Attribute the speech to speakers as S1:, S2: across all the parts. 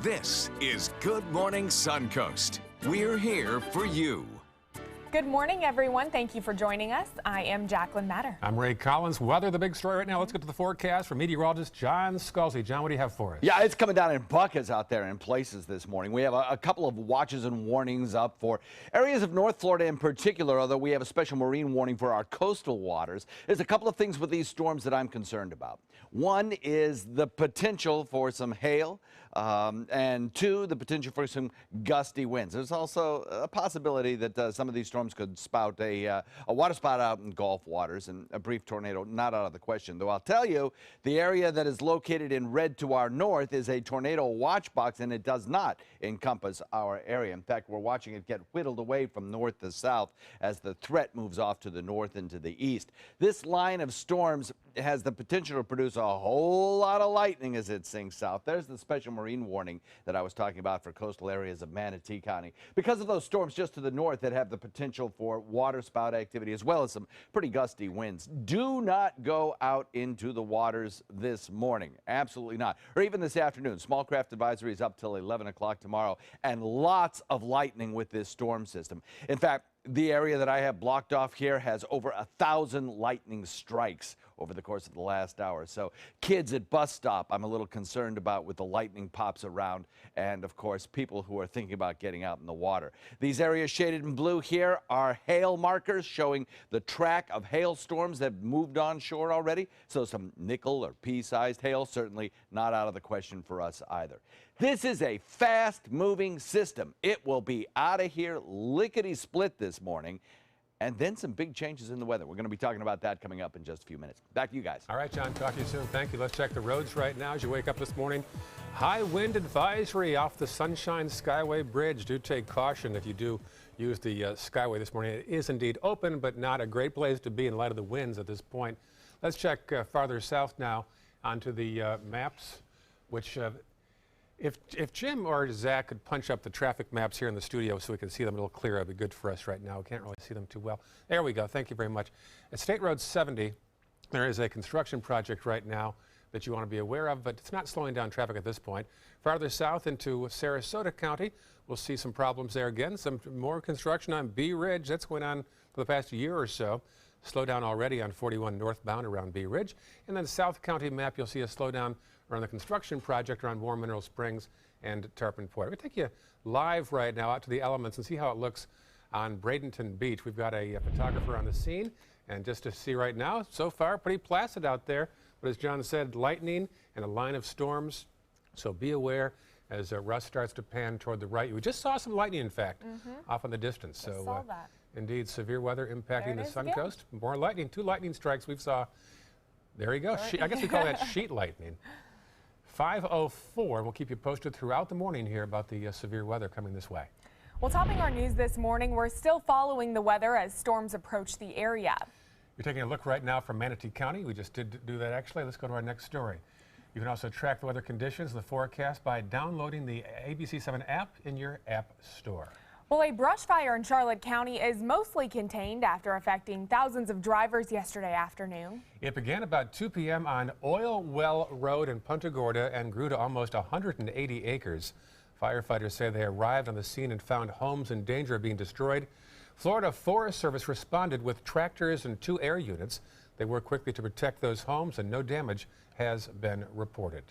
S1: This is Good Morning Suncoast. We're here for you.
S2: Good morning, everyone. Thank you for joining us. I am Jacqueline Matter.
S3: I'm Ray Collins. Weather, the big story right now. Let's get to the forecast from meteorologist John Scalzi. John, what do you have for us?
S4: Yeah, it's coming down in buckets out there in places this morning. We have a couple of watches and warnings up for areas of North Florida in particular, although we have a special marine warning for our coastal waters. There's a couple of things with these storms that I'm concerned about. One is the potential for some hail, and two, the potential for some gusty winds. There's also a possibility that some of these storms could spout a water spout out in Gulf waters, and a brief tornado not out of the question. Though I'll tell you, the area that is located in red to our north is a tornado watch box, and it does not encompass our area. In fact, we're watching it get whittled away from north to south as the threat moves off to the north and to the east. This line of storms has the potential to produce a whole lot of lightning as it sinks south. There's the special marine warning that I was talking about for coastal areas of Manatee County. Because of those storms just to the north that have the potential for water spout activity as well as some pretty gusty winds. Do not go out into the waters this morning. Absolutely not. Or even this afternoon. Small craft advisory is up till 11 o'clock tomorrow, and lots of lightning with this storm system. In fact, the area that I have blocked off here has over 1,000 lightning strikes over the course of the last hour. So kids at bus stop, I'm a little concerned about with the lightning pops around, and of course people who are thinking about getting out in the water. These areas shaded in blue here are hail markers showing the track of hailstorms that have moved on shore already. So some nickel or pea-sized hail, certainly not out of the question for us either. This is a fast-moving system. It will be out of here lickety-split this morning, and then some big changes in the weather. We're going to be talking about that coming up in just a few minutes. Back to you guys.
S3: All right, John, talk to you soon. Thank you. Let's check the roads right now as you wake up this morning. High wind advisory off the Sunshine Skyway Bridge. Do take caution if you do use the Skyway this morning. It is indeed open, but not a great place to be in light of the winds at this point. Let's check farther south now onto the maps, which if Jim or Zach could punch up the traffic maps here in the studio so we can see them a little clearer, it'd be good for us right now. We can't really see them too well. There we go. Thank you very much. At State Road 70, there is a construction project right now that you want to be aware of, but it's not slowing down traffic at this point. Farther south into Sarasota County, we'll see some problems there again. Some more construction on Bee Ridge. That's going on for the past year or so. Slowdown already on 41 northbound around Bee Ridge. And then South County map, you'll see a slowdown around the construction project around Warm Mineral Springs and Tarpon Point. We're going to take you live right now out to the elements and see how it looks on Bradenton Beach. We've got a photographer on the scene, and just to see right now, so far pretty placid out there. But as John said, lightning and a line of storms, so be aware as Russ starts to pan toward the right. We just saw some lightning, in fact, off in the distance. So
S2: saw that.
S3: Indeed, severe weather impacting the Suncoast. More lightning, 2 lightning strikes we've saw. There you go. I guess we call that sheet lightning. 5:04. We'll keep you posted throughout the morning here about the severe weather coming this way.
S2: Well, topping our news this morning, we're still following the weather as storms approach the area.
S3: You're taking a look right now from Manatee County. We just did do that, actually. Let's go to our next story. You can also track the weather conditions, the forecast, by downloading the ABC7 app in your app store.
S2: Well, a brush fire in Charlotte County is mostly contained after affecting thousands of drivers yesterday afternoon.
S3: It began about 2 p.m. on Oil Well Road in Punta Gorda and grew to almost 180 acres. Firefighters say they arrived on the scene and found homes in danger of being destroyed. Florida Forest Service responded with tractors and 2 air units. They worked quickly to protect those homes, and no damage has been reported.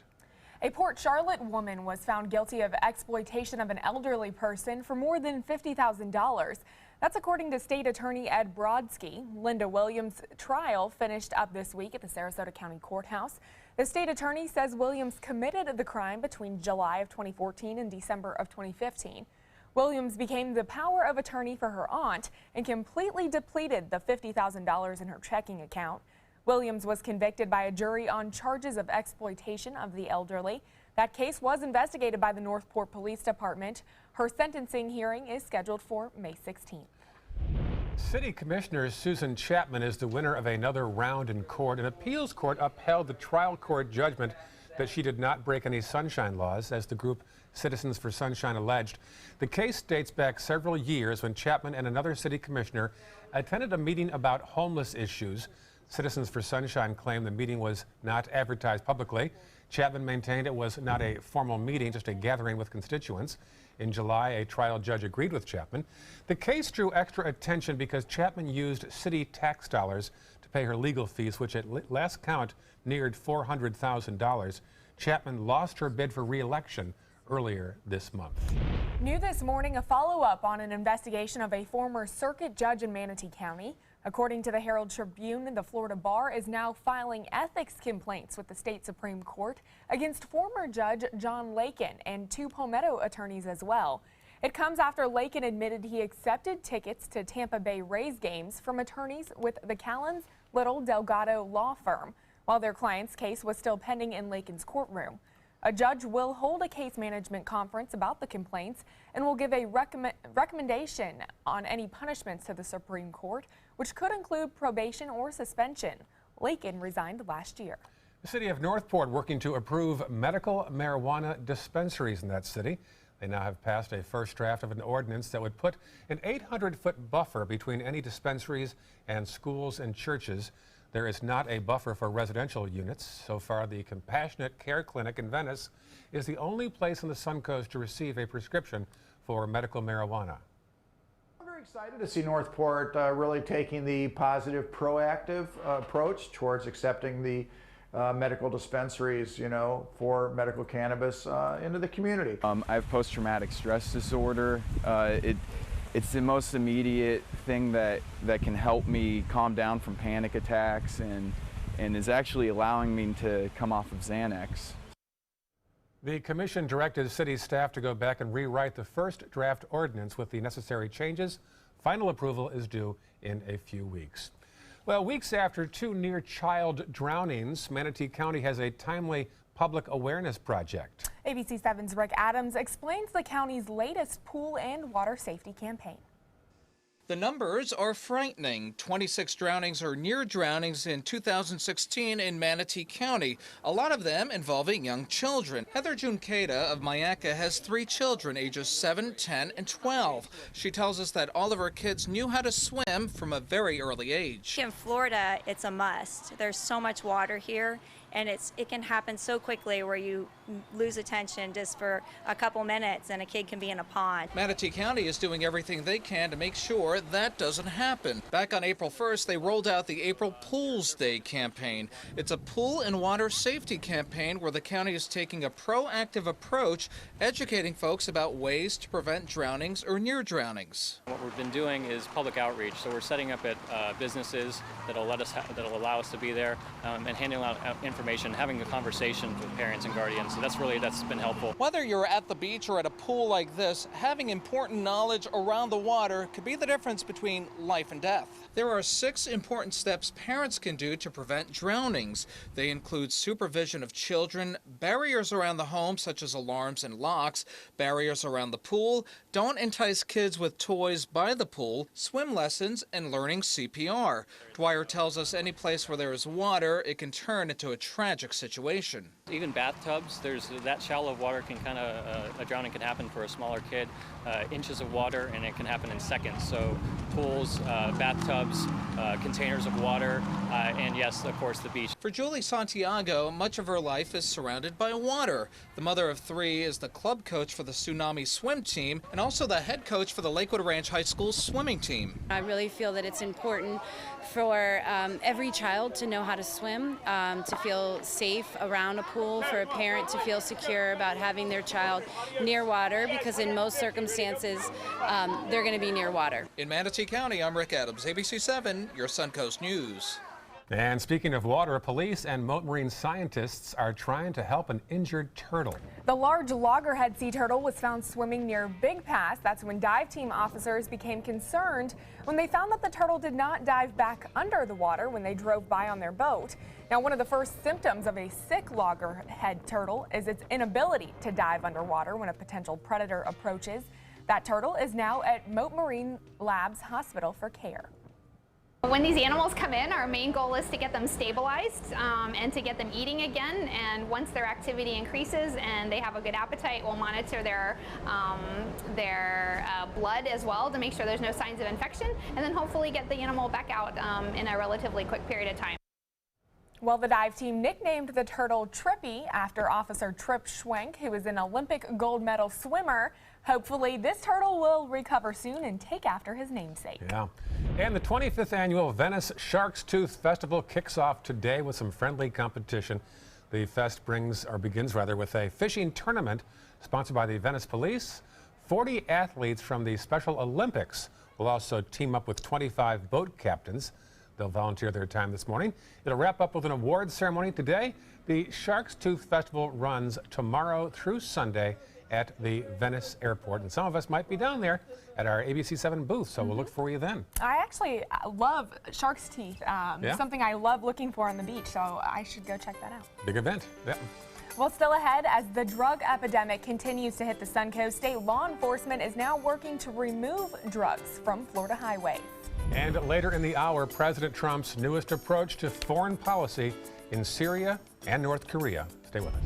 S2: A Port Charlotte woman was found guilty of exploitation of an elderly person for more than $50,000. That's according to State Attorney Ed Brodsky. Linda Williams' trial finished up this week at the Sarasota County Courthouse. The state attorney says Williams committed the crime between July of 2014 and December of 2015. Williams became the power of attorney for her aunt and completely depleted the $50,000 in her checking account. Williams was convicted by a jury on charges of exploitation of the elderly. That case was investigated by the Northport Police Department. Her sentencing hearing is scheduled for May 16th.
S3: City Commissioner Susan Chapman is the winner of another round in court. An appeals court upheld the trial court judgment that she did not break any sunshine laws, as the group Citizens for Sunshine alleged. The case dates back several years when Chapman and another city commissioner attended a meeting about homeless issues. Citizens for Sunshine claimed the meeting was not advertised publicly. Chapman maintained it was not a formal meeting, just a gathering with constituents. In July, a trial judge agreed with Chapman. The case drew extra attention because Chapman used city tax dollars to pay her legal fees, which at last count neared $400,000. Chapman lost her bid for re-election earlier this month.
S2: New this morning, a follow-up on an investigation of a former circuit judge in Manatee County. According to the Herald Tribune, the Florida Bar is now filing ethics complaints with the state Supreme Court against former Judge John Lakin and 2 Palmetto attorneys as well. It comes after Lakin admitted he accepted tickets to Tampa Bay Rays games from attorneys with the Callens Little Delgado law firm, while their client's case was still pending in Lakin's courtroom. A judge will hold a case management conference about the complaints and will give a recommendation on any punishments to the Supreme Court, which could include probation or suspension. Lakin resigned last year.
S3: The city of Northport working to approve medical marijuana dispensaries in that city. They now have passed a first draft of an ordinance that would put an 800-foot buffer between any dispensaries and schools and churches. There is not a buffer for residential units. So far, the Compassionate Care Clinic in Venice is the only place on the Suncoast to receive a prescription for medical marijuana.
S5: I'm very excited to see Northport really taking the positive, proactive approach towards accepting the medical dispensaries, for medical cannabis into the community.
S6: I have post-traumatic stress disorder. It's the most immediate thing that can help me calm down from panic attacks and is actually allowing me to come off of Xanax.
S3: The commission directed city staff to go back and rewrite the first draft ordinance with the necessary changes. Final approval is due in a few weeks. Well, weeks after 2 near-child drownings, Manatee County has a timely public awareness project.
S2: ABC 7's Rick Adams explains the county's latest pool and water safety campaign.
S7: The numbers are frightening. 26 drownings or near drownings in 2016 in Manatee County, a lot of them involving young children. Heather Junkeda of Mayaca has 3 children, ages 7, 10, and 12. She tells us that all of her kids knew how to swim from a very early age.
S8: In Florida, it's a must. There's so much water here, and it can happen so quickly where you lose attention just for a couple minutes and a kid can be in a pond.
S7: Manatee County is doing everything they can to make sure that doesn't happen. Back on April 1st, they rolled out the April Pools Day campaign. It's a pool and water safety campaign where the county is taking a proactive approach, educating folks about ways to prevent drownings or near drownings.
S9: What we've been doing is public outreach, so we're setting up at businesses that'll allow us to be there and handing out information, having a conversation with parents and guardians. So that's been helpful.
S7: Whether you're at the beach or at a pool like this, having important knowledge around the water could be the difference between life and death. There are 6 important steps parents can do to prevent drownings. They include supervision of children, barriers around the home such as alarms and locks, barriers around the pool, don't entice kids with toys by the pool, swim lessons, and learning CPR. Dwyer tells us any place where there is water, it can turn into a tragic situation.
S9: Even bathtubs, there's that shallow of water can a drowning can happen for a smaller kid, inches of water, and it can happen in seconds. So pools, bathtubs, containers of water, and yes, of course, the beach.
S7: For Julie Santiago, much of her life is surrounded by water. The mother of 3 is the club coach for the Tsunami swim team and also the head coach for the Lakewood Ranch High School swimming team.
S10: I really feel that it's important for every child to know how to swim, to feel safe around a pool, for a parent to feel secure about having their child near water, because in most circumstances they're going to be near water.
S7: In Manatee County, I'm Rick Adams, ABC 7, your Suncoast News.
S3: And speaking of water, police and moat marine scientists are trying to help an injured turtle.
S2: The large loggerhead sea turtle was found swimming near Big Pass. That's when dive team officers became concerned when they found that the turtle did not dive back under the water when they drove by on their boat. Now, one of the first symptoms of a sick loggerhead turtle is its inability to dive underwater when a potential predator approaches. That turtle is now at Moat Marine Labs Hospital for care.
S11: When these animals come in, our main goal is to get them stabilized and to get them eating again. And once their activity increases and they have a good appetite, we'll monitor their blood as well to make sure there's no signs of infection, and then hopefully get the animal back out in a relatively quick period of time.
S2: Well, the dive team nicknamed the turtle Trippy after Officer Trip Schwenk, who is an Olympic gold medal swimmer. Hopefully, this turtle will recover soon and take after his namesake.
S3: Yeah. And the 25th annual Venice Shark's Tooth Festival kicks off today with some friendly competition. The fest begins with a fishing tournament sponsored by the Venice Police. 40 athletes from the Special Olympics will also team up with 25 boat captains. They'll volunteer their time this morning. It'll wrap up with an awards ceremony today. The Shark's Tooth Festival runs tomorrow through Sunday at the Venice Airport, and some of us might be down there at our ABC7 booth, so we'll look for you then.
S2: I actually love shark's teeth.
S3: Yeah?
S2: Something I love looking for on the beach, so I should go check that out.
S3: Big event. Yeah.
S2: Well, still ahead, as the drug epidemic continues to hit the Suncoast, state law enforcement is now working to remove drugs from Florida highways.
S3: And later in the hour, President Trump's newest approach to foreign policy in Syria and North Korea. Stay with us.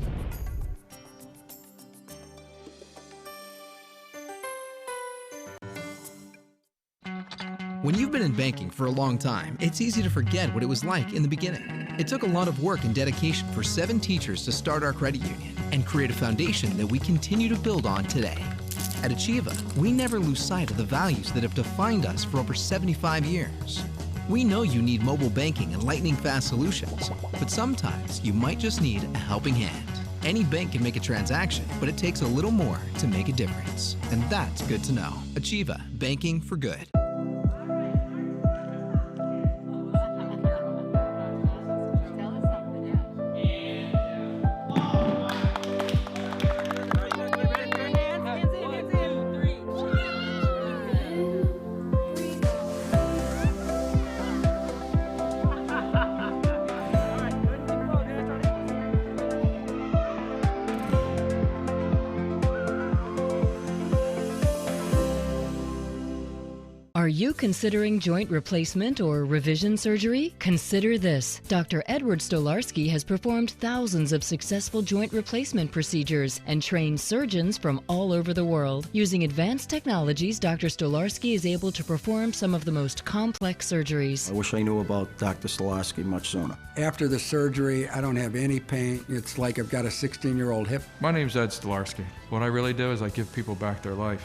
S12: When you've been in banking for a long time, it's easy to forget what it was like in the beginning. It took a lot of work and dedication for 7 teachers to start our credit union and create a foundation that we continue to build on today. At Achieva, we never lose sight of the values that have defined us for over 75 years. We know you need mobile banking and lightning-fast solutions, but sometimes you might just need a helping hand. Any bank can make a transaction, but it takes a little more to make a difference. And that's good to know. Achieva, banking for good.
S13: Are you considering joint replacement or revision surgery? Consider this. Dr. Edward Stolarski has performed thousands of successful joint replacement procedures and trained surgeons from all over the world. Using advanced technologies, Dr. Stolarski is able to perform some of the most complex surgeries.
S14: I wish I knew about Dr. Stolarski much sooner.
S15: After the surgery, I don't have any pain. It's like I've got a 16-year-old hip.
S16: My name's Ed Stolarski. What I really do is I give people back their life.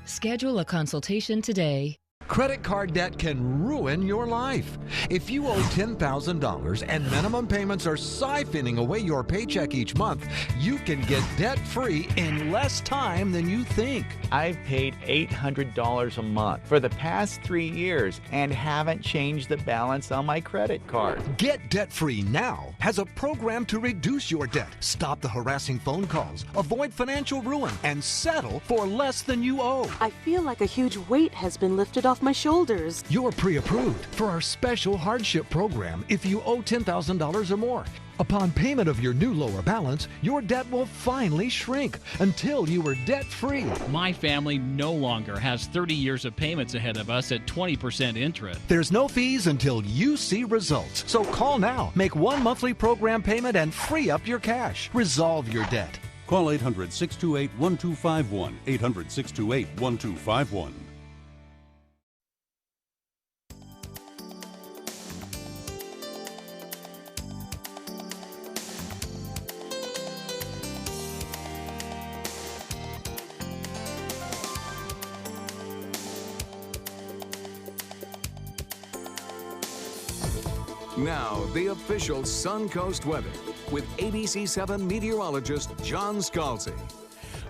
S13: Schedule a consultation today.
S17: Credit card debt can ruin your life. If you owe $10,000 and minimum payments are siphoning away your paycheck each month, you can get debt-free in less time than you think.
S18: I've paid $800 a month for the past 3 years and haven't changed the balance on my credit card.
S17: Get Debt-Free Now has a program to reduce your debt, stop the harassing phone calls, avoid financial ruin, and settle for less than you owe.
S19: I feel like a huge weight has been lifted off my shoulders.
S17: You're pre-approved for our special hardship program if you owe $10,000 or more. Upon payment of your new lower balance, your debt will finally shrink until you are debt-free.
S20: My family no longer has 30 years of payments ahead of us at 20% interest.
S17: There's no fees until you see results. So call now, make one monthly program payment, and free up your cash. Resolve your debt.
S21: Call 800-628-1251. 800-628-1251.
S1: Now, the official Suncoast weather with ABC7 meteorologist John Scalzi.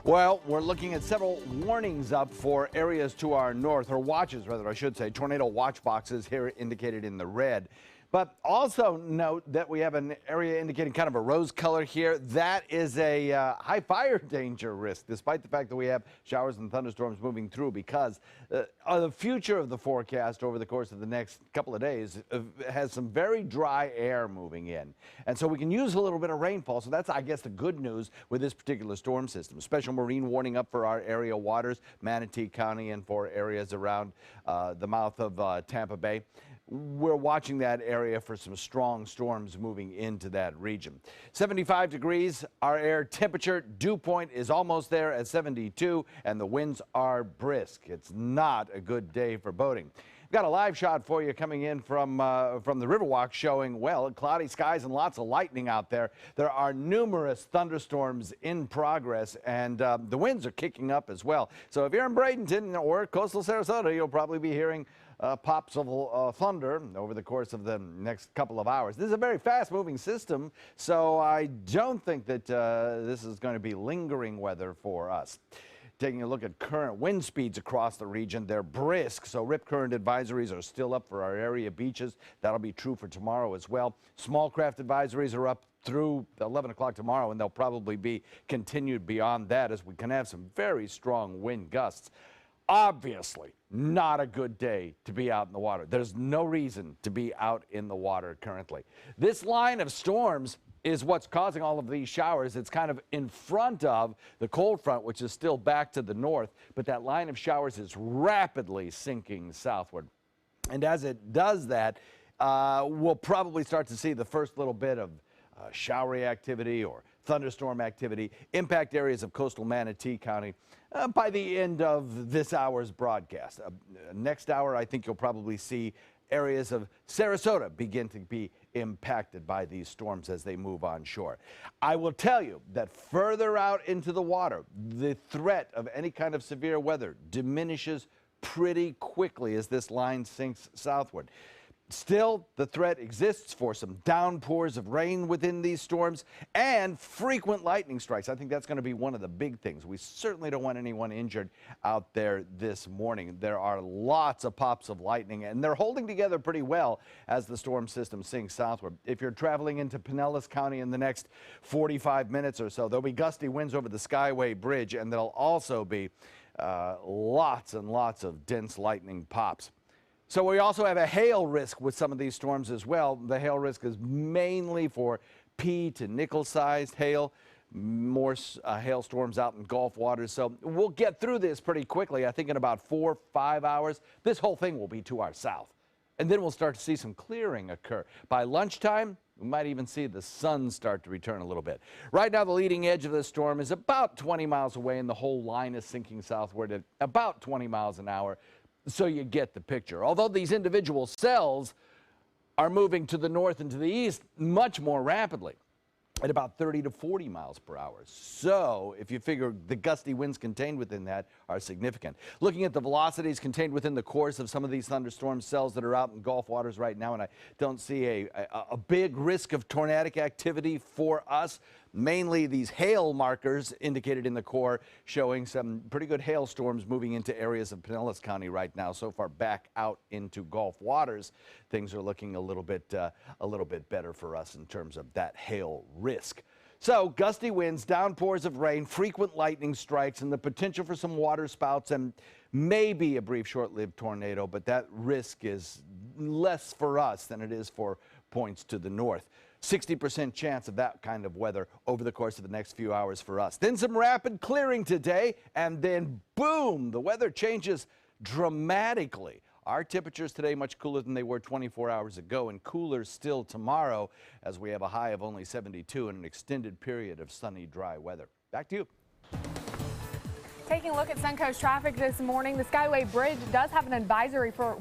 S4: Well, we're looking at several warnings up for areas to our north, or watches rather, I should say, tornado watch boxes here indicated in the red. But also note that we have an area indicating kind of a rose color here. That is a high fire danger risk, despite the fact that we have showers and thunderstorms moving through, because the future of the forecast over the course of the next couple of days has some very dry air moving in. And so we can use a little bit of rainfall. So that's, I guess, the good news with this particular storm system. Special marine warning up for our area waters, Manatee County, and for areas around the mouth of Tampa Bay. We're watching that area for some strong storms moving into that region. 75 degrees, our air temperature, dew point is almost there at 72, and the winds are brisk. It's not a good day for boating. We've got a live shot for you coming in from the Riverwalk showing, well, cloudy skies and lots of lightning out there. There are numerous thunderstorms in progress, and the winds are kicking up as well. So if you're in Bradenton or coastal Sarasota, you'll probably be hearing pops of thunder over the course of the next couple of hours. This is a very fast-moving system, so I don't think that this is going to be lingering weather for us. Taking a look at current wind speeds across the region, they're brisk, so rip current advisories are still up for our area beaches. That'll be true for tomorrow as well. Small craft advisories are up through 11 o'clock tomorrow, and they'll probably be continued beyond that as we can have some very strong wind gusts. Obviously, not a good day to be out in the water. There's no reason to be out in the water currently. This line of storms is what's causing all of these showers. It's kind of in front of the cold front, which is still back to the north, but that line of showers is rapidly sinking southward. And as it does that, we'll probably start to see the first little bit of showery activity or thunderstorm activity impact areas of coastal Manatee County by the end of this hour's broadcast. Next hour, I think you'll probably see areas of Sarasota begin to be impacted by these storms as they move on shore. I will tell you that further out into the water, the threat of any kind of severe weather diminishes pretty quickly as this line sinks southward. Still, the threat exists for some downpours of rain within these storms and frequent lightning strikes. I think that's going to be one of the big things. We certainly don't want anyone injured out there this morning. There are lots of pops of lightning, and they're holding together pretty well as the storm system sinks southward. If you're traveling into Pinellas County in the next 45 minutes or so, there'll be gusty winds over the Skyway Bridge, and there'll also be lots and lots of dense lightning pops. So we also have a hail risk with some of these storms as well. The hail risk is mainly for pea to nickel-sized hail, more hailstorms out in Gulf waters. So we'll get through this pretty quickly. I think in about 4 or 5 hours, this whole thing will be to our south. And then we'll start to see some clearing occur. By lunchtime, we might even see the sun start to return a little bit. Right now, the leading edge of this storm is about 20 miles away, and the whole line is sinking southward at about 20 miles an hour. So you get the picture. Although these individual cells are moving to the north and to the east much more rapidly at about 30 to 40 miles per hour. So if you figure the gusty winds contained within that are significant. Looking at the velocities contained within the cores of some of these thunderstorm cells that are out in Gulf waters right now, and I don't see a big risk of tornadic activity for us. Mainly these hail markers indicated in the core showing some pretty good hailstorms moving into areas of Pinellas County right now. So far back out into Gulf waters, things are looking a little bit better for us in terms of that hail risk. So gusty winds, downpours of rain, frequent lightning strikes, and the potential for some water spouts and maybe a brief short-lived tornado, but that risk is less for us than it is for points to the north. 60% chance of that kind of weather over the course of the next few hours for us. Then some rapid clearing today, and then boom, the weather changes dramatically. Our temperatures today much cooler than they were 24 hours ago, and cooler still tomorrow as we have a high of only 72 and an extended period of sunny, dry weather. Back to you.
S2: Taking a look at Suncoast traffic this morning, the Skyway Bridge does have an advisory for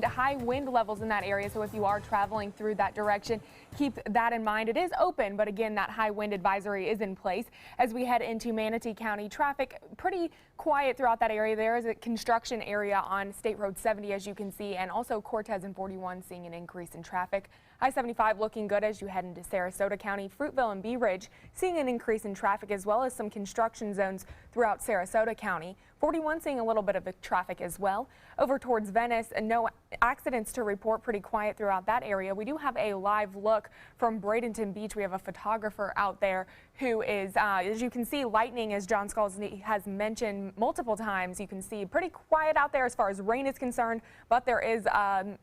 S2: high wind levels in that area. So if you are traveling through that direction, keep that in mind. It is open, but again, that high wind advisory is in place. As we head into Manatee County, traffic pretty quiet throughout that area. There is a construction area on State Road 70, as you can see, and also Cortez and 41 seeing an increase in traffic. I-75 looking good as you head into Sarasota County. Fruitville and Bee Ridge seeing an increase in traffic, as well as some construction zones throughout Sarasota County. 41 seeing a little bit of traffic as well. Over towards Venice, no accidents to report, pretty quiet throughout that area. We do have a live look from Bradenton Beach. We have a photographer out there who is, as you can see, lightning, as John Scalzi has mentioned multiple times. You can see pretty quiet out there as far as rain is concerned, but there is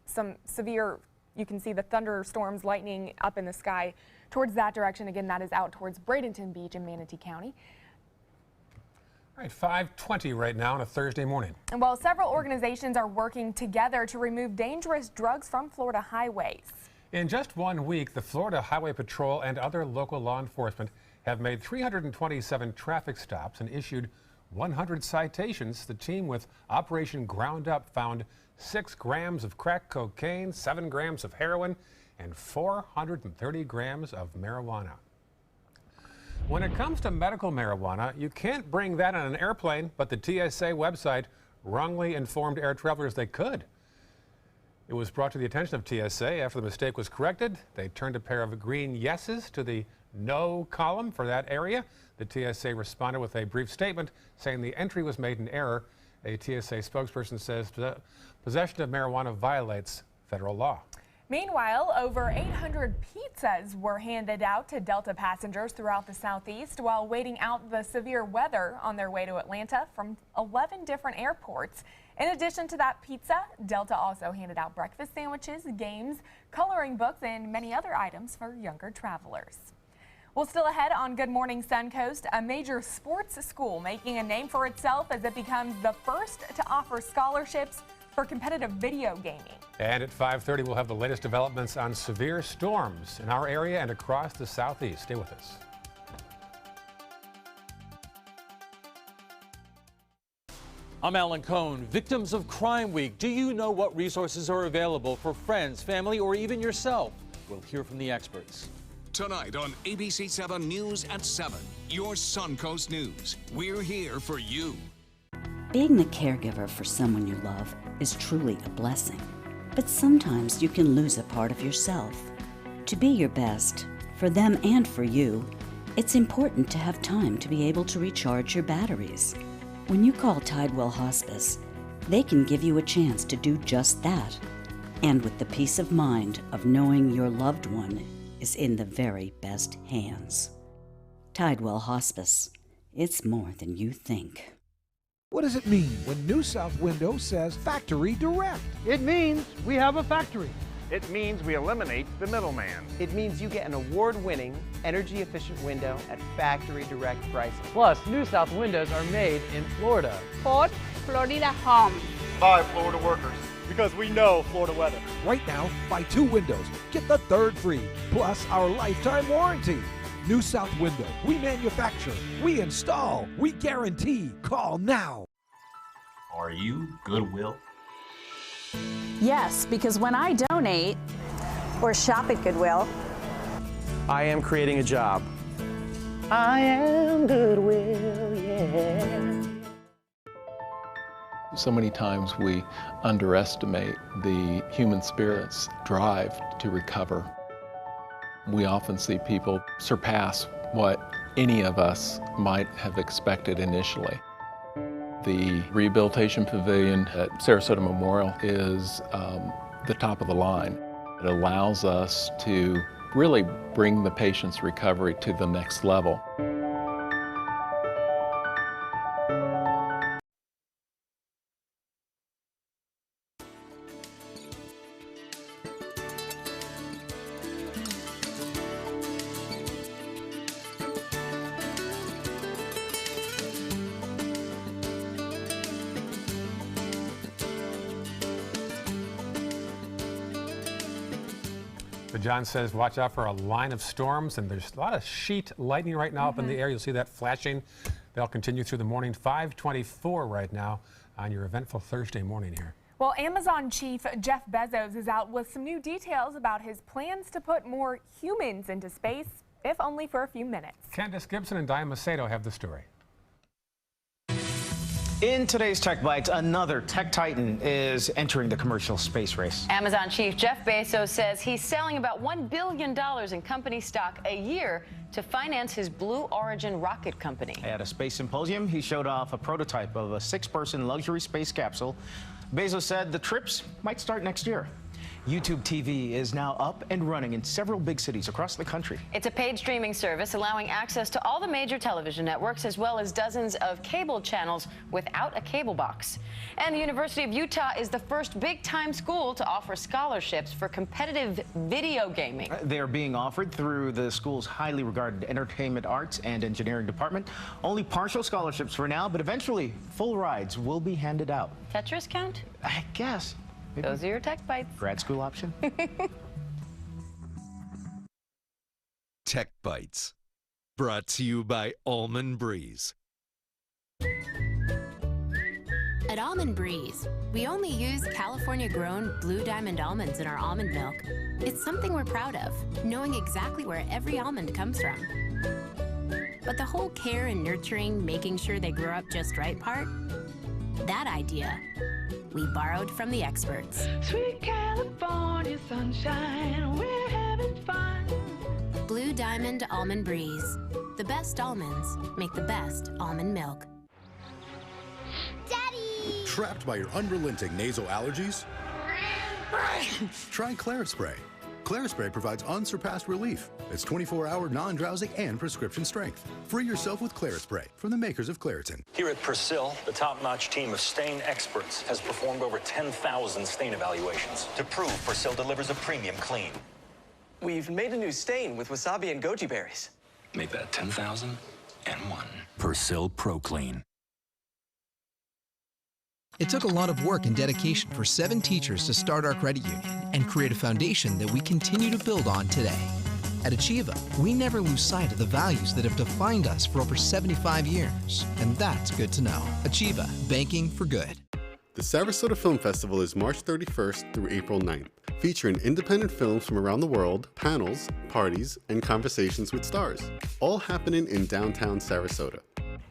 S2: some severe, you can see the thunderstorms, lightning up in the sky towards that direction. Again, that is out towards Bradenton Beach in Manatee County.
S3: All right, 5:20 right now on a Thursday morning.
S2: And while several organizations are working together to remove dangerous drugs from Florida highways.
S3: In just 1 week, the Florida Highway Patrol and other local law enforcement have made 327 traffic stops and issued 100 citations. The team with Operation Ground Up found 6 grams of crack cocaine, 7 grams of heroin, and 430 grams of marijuana. When it comes to medical marijuana, you can't bring that on an airplane, but the TSA website wrongly informed air travelers they could. It was brought to the attention of TSA after the mistake was corrected. They turned a pair of green yeses to the no column for that area. The TSA responded with a brief statement saying the entry was made in error. A TSA spokesperson says possession of marijuana violates federal law.
S2: Meanwhile, over 800 pizzas were handed out to Delta passengers throughout the Southeast while waiting out the severe weather on their way to Atlanta from 11 different airports. In addition to that pizza, Delta also handed out breakfast sandwiches, games, coloring books, and many other items for younger travelers. Well, still ahead on Good Morning Suncoast, a major sports school making a name for itself as it becomes the first to offer scholarships for competitive video gaming.
S3: And at 5:30, we'll have the latest developments on severe storms in our area and across the Southeast. Stay with us.
S21: I'm Alan Cohn. Victims of Crime Week. Do you know what resources are available for friends, family, or even yourself? We'll hear from the experts.
S1: Tonight on ABC 7 News at 7, your Suncoast News. We're here for you.
S22: Being the caregiver for someone you love is truly a blessing. But sometimes you can lose a part of yourself. To be your best, for them and for you, it's important to have time to be able to recharge your batteries. When you call Tidewell Hospice, they can give you a chance to do just that. And with the peace of mind of knowing your loved one is in the very best hands. Tidewell Hospice. It's more than you think.
S23: What does it mean when New South Window says Factory Direct?
S24: It means we have a factory.
S25: It means we eliminate the middleman.
S24: It means you get an award-winning, energy-efficient window at factory direct prices.
S26: Plus, New South windows are made in Florida.
S27: For Florida home.
S25: By Florida workers.
S24: Because we know Florida weather.
S23: Right now, buy 2 windows, get the 3rd free, plus our lifetime warranty. New South Window. We manufacture, we install, we guarantee. Call now.
S28: Are you Goodwill?
S29: Yes, because when I donate or shop at Goodwill,
S24: I am creating a job. I am Goodwill, yeah.
S30: So many times we underestimate the human spirit's drive to recover. We often see people surpass what any of us might have expected initially. The Rehabilitation Pavilion at Sarasota Memorial is the top of the line. It allows us to really bring the patient's recovery to the next level.
S3: But John says watch out for a line of storms, and there's a lot of sheet lightning right now up in the air. You'll see that flashing. They'll continue through the morning. 5:24 right now on your eventful Thursday morning here.
S2: Well, Amazon chief Jeff Bezos is out with some new details about his plans to put more humans into space, if only for a few minutes.
S3: Candace Gibson and Diane Macedo have the story.
S31: In today's Tech Bites, another tech titan is entering the commercial space race.
S32: Amazon chief Jeff Bezos says he's selling about $1 billion in company stock a year to finance his Blue Origin rocket company.
S31: At a space symposium, he showed off a prototype of a 6-person luxury space capsule. Bezos said the trips might start next year. YouTube TV is now up and running in several big cities across the country.
S32: It's a paid streaming service allowing access to all the major television networks as well as dozens of cable channels without a cable box. And the University of Utah is the first big-time school to offer scholarships for competitive video gaming.
S31: They are being offered through the school's highly regarded Entertainment Arts and Engineering Department. Only partial scholarships for now, but eventually full rides will be handed out.
S32: Tetris count?
S31: I guess. Maybe.
S32: Those are your Tech Bites.
S31: Grad school option.
S33: Tech Bites, brought to you by Almond Breeze.
S5: At Almond Breeze, we only use California-grown Blue Diamond almonds in our almond milk. It's something we're proud of, knowing exactly where every almond comes from. But the whole care and nurturing, making sure they grow up just right part, that idea, we borrowed from the experts.
S6: Sweet California sunshine, we're having fun.
S5: Blue Diamond Almond Breeze. The best almonds make the best almond milk.
S7: Daddy! Trapped by your unrelenting nasal allergies? Try Clarispray. Clarispray provides unsurpassed relief. It's 24-hour, non-drowsy, and prescription strength. Free yourself with Clarispray from the makers of Claritin.
S8: Here at Persil, the top-notch team of stain experts has performed over 10,000 stain evaluations to prove Persil delivers a premium clean.
S9: We've made a new stain with wasabi and goji berries.
S8: Make that 10,001. Persil Pro Clean.
S10: It took a lot of work and dedication for 7 teachers to start our credit union and create a foundation that we continue to build on today. At Achieva, we never lose sight of the values that have defined us for over 75 years, and that's good to know. Achieva, banking for good.
S11: The Sarasota Film Festival is March 31st through April 9th, featuring independent films from around the world, panels, parties, and conversations with stars, all happening in downtown Sarasota.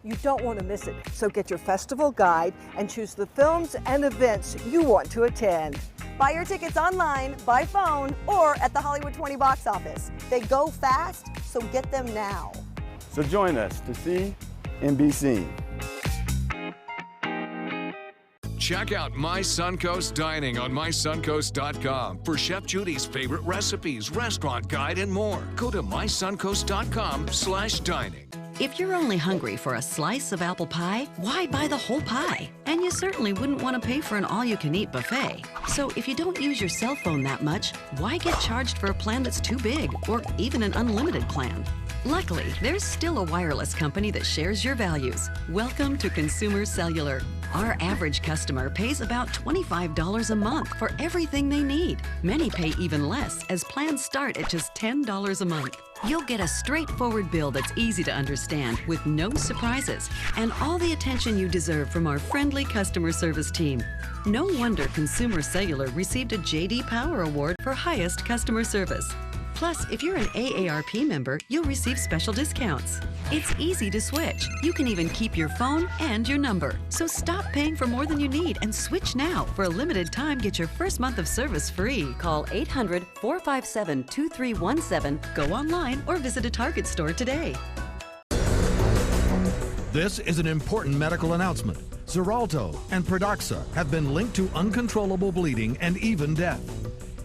S12: You don't want to miss it, so get your festival guide and choose the films and events you want to attend.
S13: Buy your tickets online, by phone, or at the Hollywood 20 box office. They go fast, so get them now.
S14: So join us to see and be seen.
S1: Check out My Suncoast Dining on mysuncoast.com for Chef Judy's favorite recipes, restaurant guide, and more. Go to mysuncoast.com/dining.
S15: If you're only hungry for a slice of apple pie, why buy the whole pie? And you certainly wouldn't want to pay for an all-you-can-eat buffet. So if you don't use your cell phone that much, why get charged for a plan that's too big or even an unlimited plan? Luckily, there's still a wireless company that shares your values. Welcome to Consumer Cellular. Our average customer pays about $25 a month for everything they need. Many pay even less, as plans start at just $10 a month. You'll get a straightforward bill that's easy to understand with no surprises and all the attention you deserve from our friendly customer service team. No wonder Consumer Cellular received a J.D. Power Award for highest customer service. Plus, if you're an AARP member, you'll receive special discounts. It's easy to switch. You can even keep your phone and your number. So stop paying for more than you need and switch now. For a limited time, get your first month of service free. Call 800-457-2317, go online, or visit a Target store today.
S17: This is an important medical announcement. Xarelto and Pradaxa have been linked to uncontrollable bleeding and even death.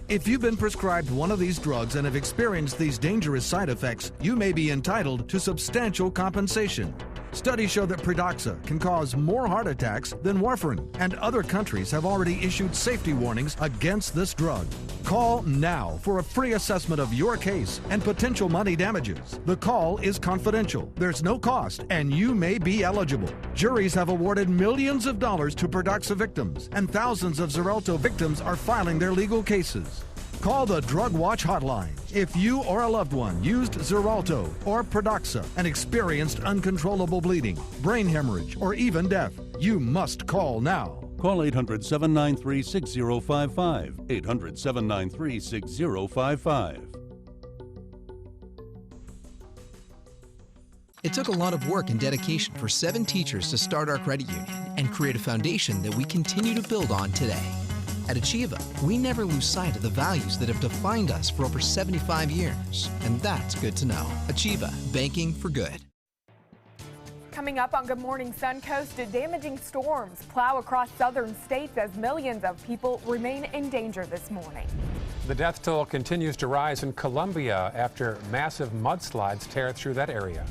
S17: If you've been prescribed one of these drugs and have experienced these dangerous side effects, you may be entitled to substantial compensation. Studies show that Pradaxa can cause more heart attacks than warfarin, and other countries have already issued safety warnings against this drug. Call now for a free assessment of your case and potential money damages. The call is confidential, there's no cost, and you may be eligible. Juries have awarded millions of dollars to Pradaxa victims, and thousands of Xarelto victims are filing their legal cases. Call the Drug Watch hotline. If you or a loved one used Xarelto or Pradaxa and experienced uncontrollable bleeding, brain hemorrhage, or even death, you must call now.
S16: Call 800-793-6055. 800-793-6055.
S10: It took a lot of work and dedication for 7 teachers to start our credit union and create a foundation that we continue to build on today. At Achieva, we never lose sight of the values that have defined us for over 75 years, and that's good to know. Achieva, banking for good.
S2: Coming up on Good Morning Suncoast, damaging storms plow across southern states as millions of people remain in danger this morning.
S3: The death toll continues to rise in Colombia after massive mudslides tear through that area.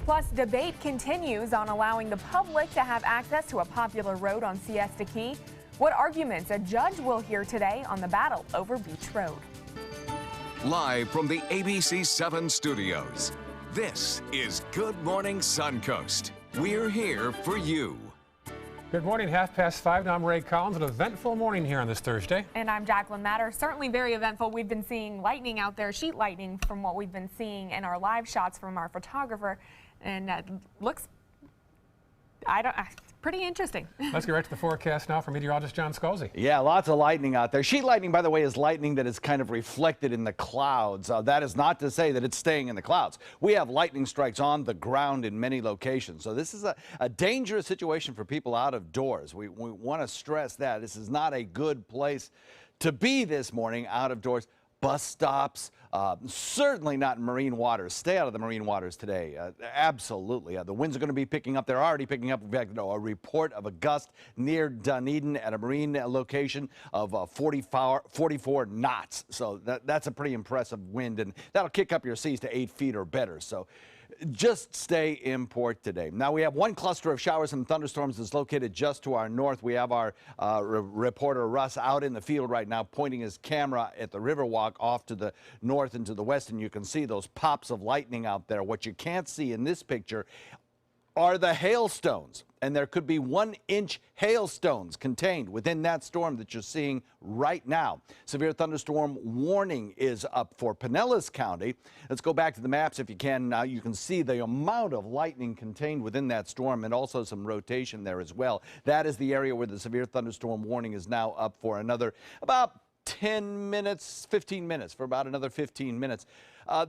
S2: Plus, debate continues on allowing the public to have access to a popular road on Siesta Key. What arguments a judge will hear today on the battle over Beach Road.
S1: Live from the ABC 7 studios, this is Good Morning Suncoast. We're here for you.
S3: Good morning, 5:30. Now I'm Ray Collins. An eventful morning here on this Thursday.
S2: And I'm Jacqueline Matter. Certainly very eventful. We've been seeing lightning out there, sheet lightning from what we've been seeing in our live shots from our photographer. And looks Pretty interesting.
S3: Let's get right to the forecast now from meteorologist John Scalzi.
S4: Yeah, lots of lightning out there. Sheet lightning, by the way, is lightning that is kind of reflected in the clouds. That is not to say that it's staying in the clouds. We have lightning strikes on the ground in many locations. So this is a dangerous situation for people out of doors. We want to stress that. This is not a good place to be this morning out of doors. Bus stops, certainly not in marine waters. Stay out of the marine waters today. Absolutely. The winds are going to be picking up. They're already picking up. In fact, a report of a gust near Dunedin at a marine location of 44 knots. So that's a pretty impressive wind, and that'll kick up your seas to 8 feet or better. So just stay in port today. Now, we have one cluster of showers and thunderstorms that's located just to our north. We have our reporter Russ out in the field right now, pointing his camera at the Riverwalk off to the north and to the west, and you can see those pops of lightning out there. What you can't see in this picture are the hailstones, and there could be 1-inch hailstones contained within that storm that you're seeing right now. Severe thunderstorm warning is up for Pinellas County. Let's go back to the maps if you can. Now you can see the amount of lightning contained within that storm, and also some rotation there as well. That is the area where the severe thunderstorm warning is now up for another about 10 minutes, 15 minutes, for about another 15 minutes.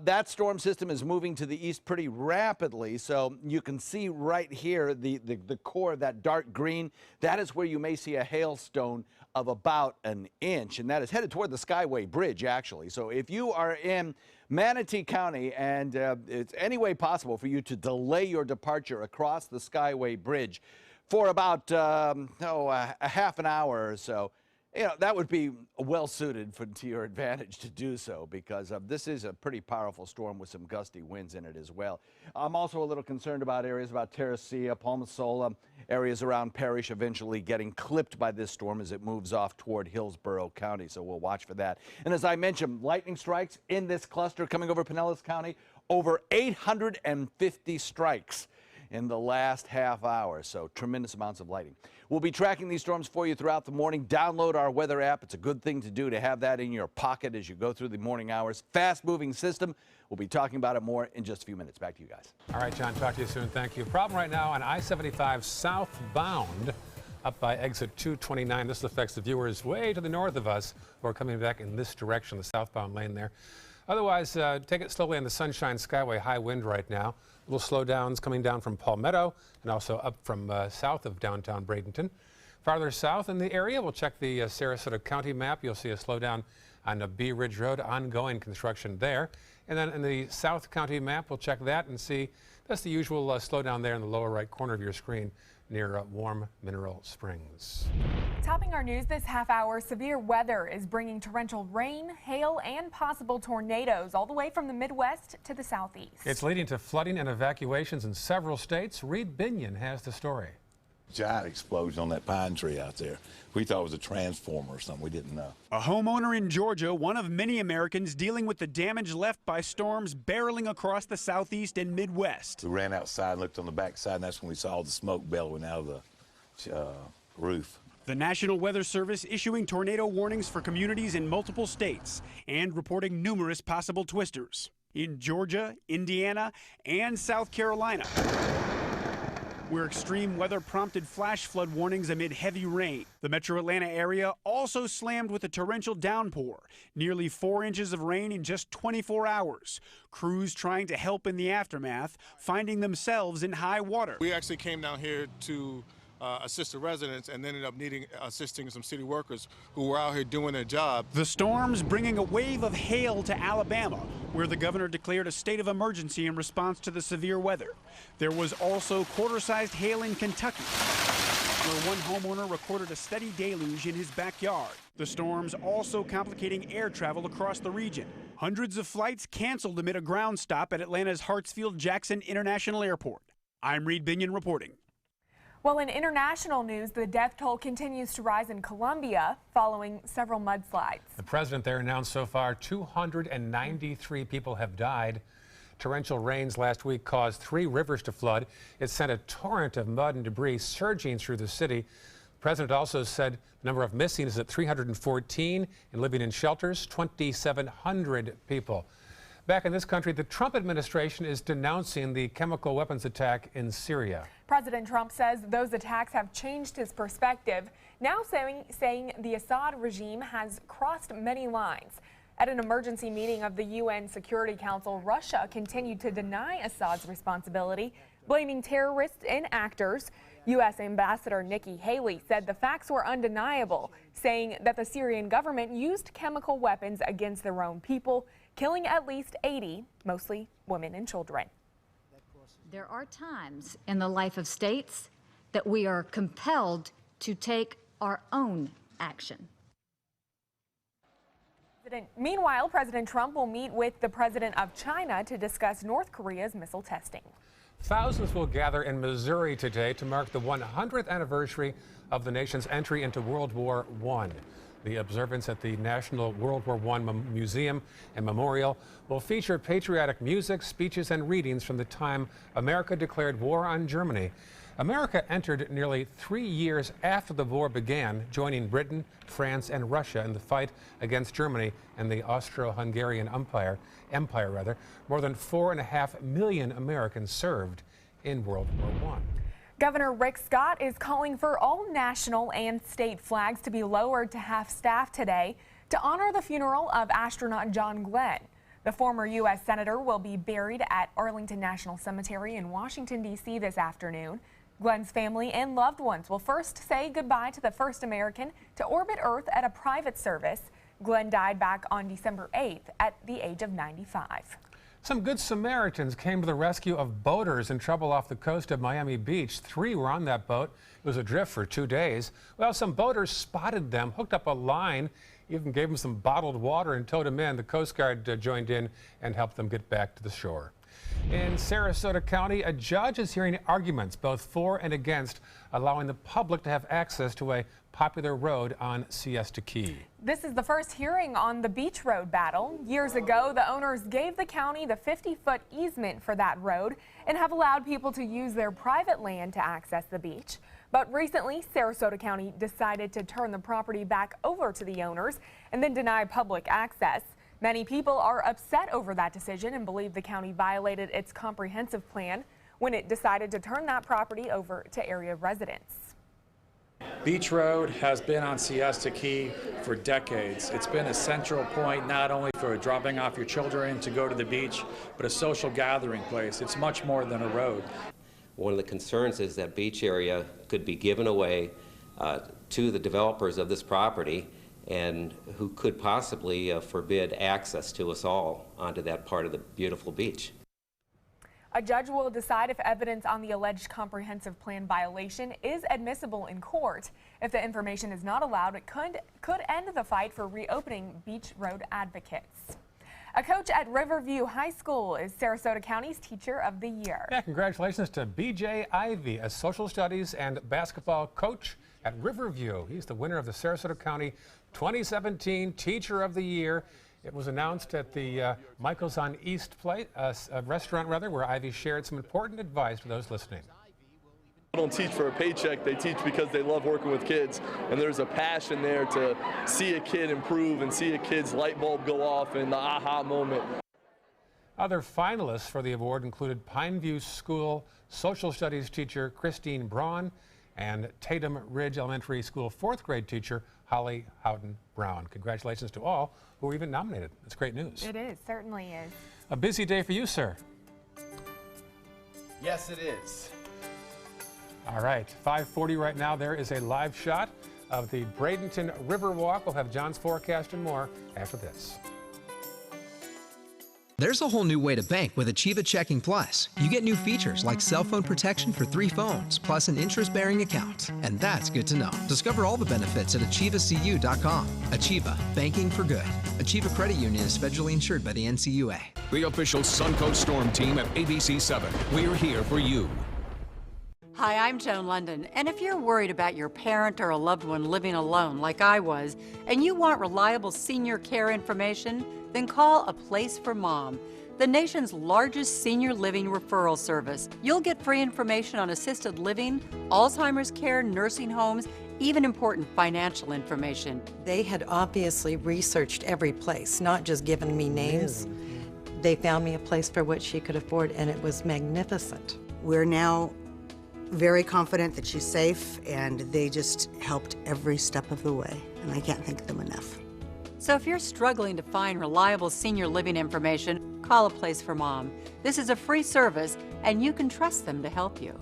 S4: That storm system is moving to the east pretty rapidly, so you can see right here the core of that dark green. That is where you may see a hailstone of about 1 inch, and that is headed toward the Skyway Bridge, actually. So if you are in Manatee County and it's any way possible for you to delay your departure across the Skyway Bridge for about a half an hour or so, you know, that would be well suited to your advantage to do so, because this is a pretty powerful storm with some gusty winds in it as well. I'm also a little concerned about areas about Terracea, Palmasola, areas around Parrish eventually getting clipped by this storm as it moves off toward Hillsborough County, so we'll watch for that. And as I mentioned, lightning strikes in this cluster coming over Pinellas County, over 850 strikes in the last half hour, so tremendous amounts of lightning. We'll be tracking these storms for you throughout the morning. Download our weather app. It's a good thing to do to have that in your pocket as you go through the morning hours. Fast-moving system. We'll be talking about it more in just a few minutes. Back to you guys.
S3: All right, John, talk to you soon. Thank you. Problem right now on I-75 southbound up by exit 229. This affects the viewers way to the north of us who are coming back in this direction, the southbound lane there. Otherwise, take it slowly on the Sunshine Skyway. High wind right now. Little slowdowns coming down from Palmetto and also up from south of downtown Bradenton. Farther south in the area, we'll check the Sarasota County map. You'll see a slowdown on Bee Ridge Road, ongoing construction there. And then in the South County map, we'll check that and see that's the usual slowdown there in the lower right corner of your screen near Warm Mineral Springs.
S2: Topping our news this half hour, severe weather is bringing torrential rain, hail, and possible tornadoes all the way from the Midwest to the southeast.
S3: It's leading to flooding and evacuations in several states. Reed Binion has the story.
S16: Giant explosion on that pine tree out there. We thought it was a transformer or something. We didn't know.
S18: A homeowner in Georgia, one of many Americans dealing with the damage left by storms barreling across the southeast and Midwest.
S16: We ran outside and looked on the backside, and that's when we saw the smoke bellowing out of the roof.
S18: The National Weather Service issuing tornado warnings for communities in multiple states and reporting numerous possible twisters in Georgia, Indiana, and South Carolina, where extreme weather prompted flash flood warnings amid heavy rain. The metro Atlanta area also slammed with a torrential downpour, nearly 4 inches of rain in just 24 hours. Crews trying to help in the aftermath, finding themselves in high water.
S19: We actually came down here to assist the residents and ended up assisting some city workers who were out here doing their job.
S18: The storms bringing a wave of hail to Alabama, where the governor declared a state of emergency in response to the severe weather. There was also quarter-sized hail in Kentucky, where one homeowner recorded a steady deluge in his backyard. The storms also complicating air travel across the region. Hundreds of flights canceled amid a ground stop at Atlanta's Hartsfield-Jackson International Airport. I'm Reed Binion reporting.
S2: Well, in international news, the death toll continues to rise in Colombia following several mudslides.
S3: The president there announced so far 293 people have died. Torrential rains last week caused 3 rivers to flood. It sent a torrent of mud and debris surging through the city. The president also said the number of missing is at 314 and living in shelters, 2,700 people. Back in this country, the Trump administration is denouncing the chemical weapons attack in Syria.
S2: President Trump says those attacks have changed his perspective, now saying the Assad regime has crossed many lines. At an emergency meeting of the UN Security Council, Russia continued to deny Assad's responsibility, blaming terrorists and actors. U.S. Ambassador Nikki Haley said the facts were undeniable, saying that the Syrian government used chemical weapons against their own people, killing at least 80, mostly women and children.
S20: There are times in the life of states that we are compelled to take our own action.
S2: Meanwhile, President Trump will meet with the president of China to discuss North Korea's missile testing.
S3: Thousands will gather in Missouri today to mark the 100th anniversary of the nation's entry into World War I. The observance at the National World War I Museum and Memorial will feature patriotic music, speeches, and readings from the time America declared war on Germany. America entered nearly 3 years after the war began, joining Britain, France, and Russia in the fight against Germany and the Austro-Hungarian Empire. More than 4.5 million Americans served in World War I.
S2: Governor Rick Scott is calling for all national and state flags to be lowered to half-staff today to honor the funeral of astronaut John Glenn. The former U.S. Senator will be buried at Arlington National Cemetery in Washington, D.C. this afternoon. Glenn's family and loved ones will first say goodbye to the first American to orbit Earth at a private service. Glenn died back on December 8th at the age of 95.
S3: Some good Samaritans came to the rescue of boaters in trouble off the coast of Miami Beach. 3 were on that boat. It was adrift for 2 days. Well, some boaters spotted them, hooked up a line, even gave them some bottled water and towed them in. The Coast Guard joined in and helped them get back to the shore. In Sarasota County, a judge is hearing arguments both for and against allowing the public to have access to a popular road on Siesta Key.
S2: This is the first hearing on the Beach Road battle. Years ago, the owners gave the county the 50-foot easement for that road and have allowed people to use their private land to access the beach. But recently, Sarasota County decided to turn the property back over to the owners and then deny public access. Many people are upset over that decision and believe the county violated its comprehensive plan when it decided to turn that property over to area residents.
S21: Beach Road has been on Siesta Key for decades. It's been a central point not only for dropping off your children to go to the beach, but a social gathering place. It's much more than a road.
S22: One of the concerns is that beach area could be given away to the developers of this property and who could possibly forbid access to us all onto that part of the beautiful beach.
S2: A judge will decide if evidence on the alleged comprehensive plan violation is admissible in court. If the information is not allowed, it could end the fight for reopening Beach Road advocates. A coach at Riverview High School is Sarasota County's Teacher of the Year.
S3: Yeah, congratulations to B.J. Ivy, a social studies and basketball coach at Riverview. He's the winner of the Sarasota County 2017 Teacher of the Year. It was announced at the Michael's on East restaurant, where Ivy shared some important advice for those listening.
S23: They don't teach for a paycheck, they teach because they love working with kids, and there's a passion there to see a kid improve and see a kid's light bulb go off and the aha moment.
S3: Other finalists for the award included Pineview School social studies teacher Christine Braun and Tatum Ridge Elementary School 4th grade teacher Holly Houghton Brown. Congratulations to all who were even nominated. It's great news.
S2: It is, certainly is.
S3: A busy day for you, sir.
S4: Yes, it is.
S3: All right, 5:40 right now. There is a live shot of the Bradenton Riverwalk. We'll have John's forecast and more after this.
S10: There's a whole new way to bank with Achieva Checking Plus. You get new features like cell phone protection for 3 phones, plus an interest-bearing account. And that's good to know. Discover all the benefits at achievacu.com. Achieva, banking for good. Achieva Credit Union is federally insured by the NCUA.
S1: The official Suncoast Storm team at ABC 7. We're here for you.
S24: Hi, I'm Joan London, and if you're worried about your parent or a loved one living alone like I was, and you want reliable senior care information, then call A Place for Mom, the nation's largest senior living referral service. You'll get free information on assisted living, Alzheimer's care, nursing homes, even important financial information.
S25: They had obviously researched every place, not just given me names.
S5: They found me a place for what she could afford, and it was magnificent.
S6: We're now very confident that she's safe, and they just helped every step of the way, and I can't thank them enough.
S24: So if you're struggling to find reliable senior living information, call A Place for Mom. This is a free service, and you can trust them to help you.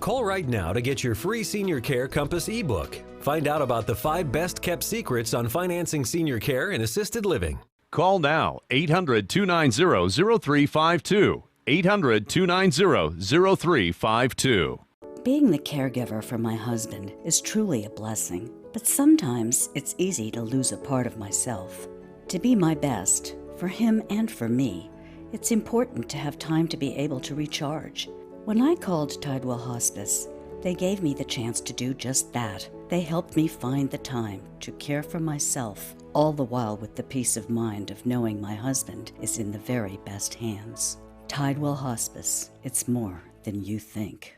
S7: Call right now to get your free Senior Care Compass ebook. Find out about the 5 best-kept secrets on financing senior care and assisted living.
S9: Call now, 800-290-0352. 800-290-0352.
S25: Being the caregiver for my husband is truly a blessing, but sometimes it's easy to lose a part of myself. To be my best, for him and for me, it's important to have time to be able to recharge. When I called Tidewell Hospice, they gave me the chance to do just that. They helped me find the time to care for myself, all the while with the peace of mind of knowing my husband is in the very best hands. Tidewell Hospice, it's more than you think.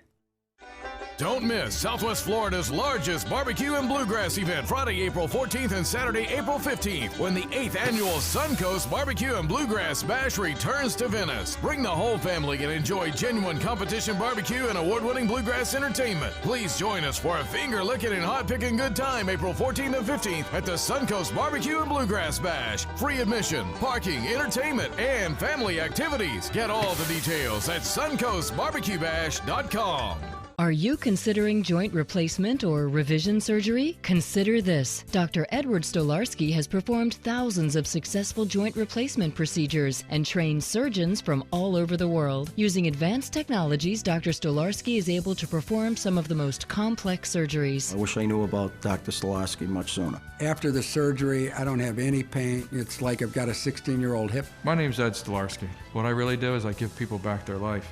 S1: Don't miss Southwest Florida's largest barbecue and bluegrass event, Friday, April 14th and Saturday, April 15th, when the 8th annual Suncoast Barbecue and Bluegrass Bash returns to Venice. Bring the whole family and enjoy genuine competition barbecue and award-winning bluegrass entertainment. Please join us for a finger-licking and hot-picking good time, April 14th and 15th at the Suncoast Barbecue and Bluegrass Bash. Free admission, parking, entertainment, and family activities. Get all the details at suncoastbarbecuebash.com.
S26: Are you considering joint replacement or revision surgery? Consider this. Dr. Edward Stolarski has performed thousands of successful joint replacement procedures and trained surgeons from all over the world. Using advanced technologies, Dr. Stolarski is able to perform some of the most complex surgeries.
S27: I wish I knew about Dr. Stolarski much sooner.
S28: After the surgery, I don't have any pain. It's like I've got a 16-year-old hip.
S29: My name's Ed Stolarski. What I really do is I give people back their life.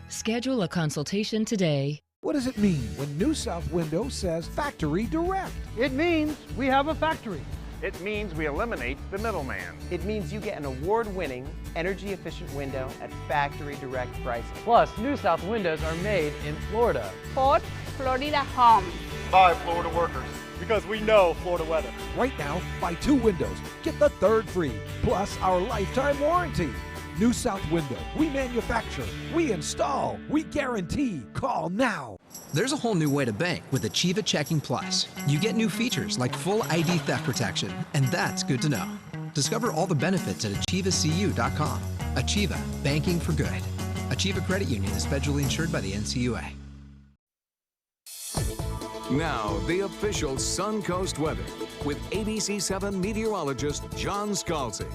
S26: Schedule a consultation today.
S30: What does it mean when New South Window says Factory Direct?
S31: It means we have a factory. It means we eliminate the middleman.
S32: It means you get an award-winning, energy-efficient window at factory direct pricing.
S31: Plus, New South windows are made in Florida.
S33: Fort Florida Home.
S31: By Florida workers. Because we know Florida weather.
S30: Right now, buy 2 windows, get the 3rd free, plus our lifetime warranty. New South Window. We manufacture, we install, we guarantee. Call now.
S10: There's a whole new way to bank with Achieva Checking Plus. You get new features like full ID theft protection, and that's good to know. Discover all the benefits at achievacu.com. Achieva, banking for good. Achieva Credit Union is federally insured by the NCUA.
S1: Now, the official Suncoast weather with ABC7 meteorologist John Scalzi.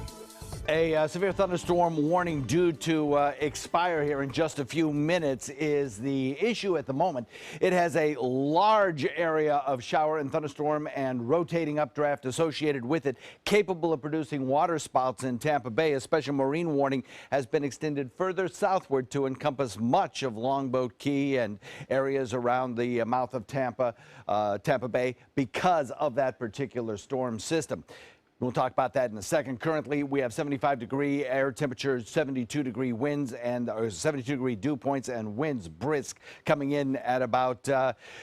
S4: A severe thunderstorm warning due to expire here in just a few minutes is the issue at the moment. It has a large area of shower and thunderstorm and rotating updraft associated with it, capable of producing water spouts in Tampa Bay. A special marine warning has been extended further southward to encompass much of Longboat Key and areas around the mouth of Tampa Bay because of that particular storm system. We'll talk about that in a second. Currently, we have 75-degree air temperature, 72-degree winds, and 72-degree dew points and winds brisk coming in at about